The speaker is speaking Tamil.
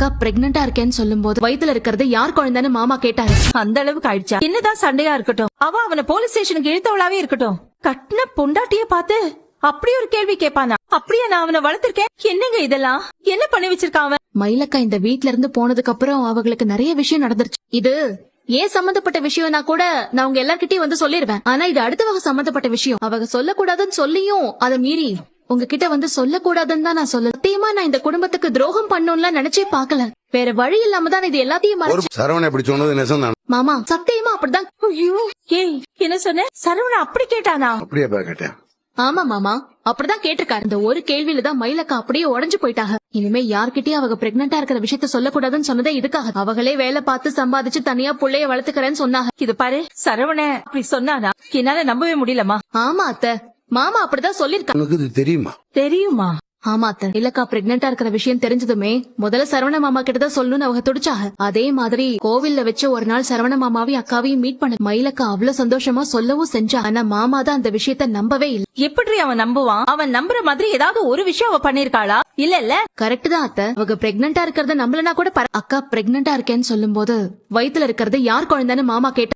அக்கா பிரெக்னண்டா இருக்கேன்னு சொல்லும் போது வயித்துல இருக்கிறது யார் குழந்தைன்னு மாமா கேட்டாரு. அந்த அளவுக்கு ஆயிடுச்சா? என்னதான் சண்டையா இருக்கட்டும், அவனை போலீஸ் ஸ்டேஷனுக்கு இழுத்தவளாவே இருக்கட்டும், கட்டின பொண்டாட்டிய பார்த்து அப்படி ஒரு கேள்வி கேட்பானா? அப்படியே நான் அவனை வளர்த்திருக்கேன். என்னங்க இதெல்லாம்? என்ன பண்ணி வச்சிருக்கான் அவன்? மயிலக்கா இந்த வீட்ல இருந்து போனதுக்கு அப்புறம் அவங்களுக்கு நிறைய விஷயம் நடந்துருச்சு. இது ஏன் சம்பந்தப்பட்ட விஷயம்னா கூட நான் உங்க எல்லார்கிட்டயும் வந்து சொல்லிருவேன். ஆனா இது அடுத்தவங்க சம்பந்தப்பட்ட விஷயம். அவங்க சொல்லக்கூடாதுன்னு சொல்லியும் அதை மீறி உங்ககிட்ட வந்து சொல்லக்கூடாதுன்னு தான் நான் சொல்ல. சத்தியமா நான் இந்த குடும்பத்துக்கு துரோகம் பண்ணணும்லாம் நினைச்சே பாக்கல. வேற வழி இல்லாம தான் இது எல்லாத்தையும் சரவணன் எப்படி சொன்னது நெசம்தான் மாமா. சத்தியமா அப்படிதான். ஐயோ, ஏய் என்ன சொன்ன? சரவணன் அப்படி கேட்டானா? அப்படியே கேட்டேன். ஆமா மாமா, அப்படிதான் கேட்டிருக்காரு. இந்த ஒரு கேள்வியில தான் மயிலக்கா அப்படியே உடைஞ்சு போயிட்டாங்க. இனிமே யார்கிட்டயும் அவங்க பிரெக்னண்டா இருக்கிற விஷயத்த சொல்லக்கூடாதுன்னு சொன்னதே இதுக்காக. அவங்களே வேலை பார்த்து சம்பாதிச்சு தனியா புள்ளைய வளர்த்துக்கிறேன்னு சொன்னாங்க. இது பாரு, சரவணன் அப்படி சொன்னானா? என்னால நம்பவே முடியலமா. ஆமா அத்தை, மாமா அப்படிதான் சொல்லிருக்காங்க. உனக்கு இது தெரியுமா? தெரியுமா? ஆமா அத்தை, இல்லக்கா பிரெக்னண்டா இருக்கிற விஷயம் தெரிஞ்சதுமே முதல்ல சரவண மாமா கிட்டதான் சொல்லணும்னு அவங்க துடிச்சாங்க. அதே மாதிரி கோவில்ல வச்சு ஒரு நாள் சரவண மாமாவையும் அக்காவையும் மீட் பண்ண மயிலக்கா அவ்வளவு சந்தோஷமா சொல்லவும் செஞ்சா. ஆனா மாமா தான் அந்த விஷயத்த நம்பவே இல்லை. எப்படி அவன் நம்புவான்? அவன் நம்புற மாதிரி ஏதாவது ஒரு விஷயம் அவ பண்ணிருக்காளா? இல்ல கரெக்ட் தான் அத்தை, அவங்க பிரெக்னண்டா இருக்கிறத நம்பலனா கூட அக்கா பிரெக்னண்டா இருக்கேன்னு சொல்லும் போது வயித்துல இருக்கிறது யார் குழந்தைன்னு மாமா கேட்ட.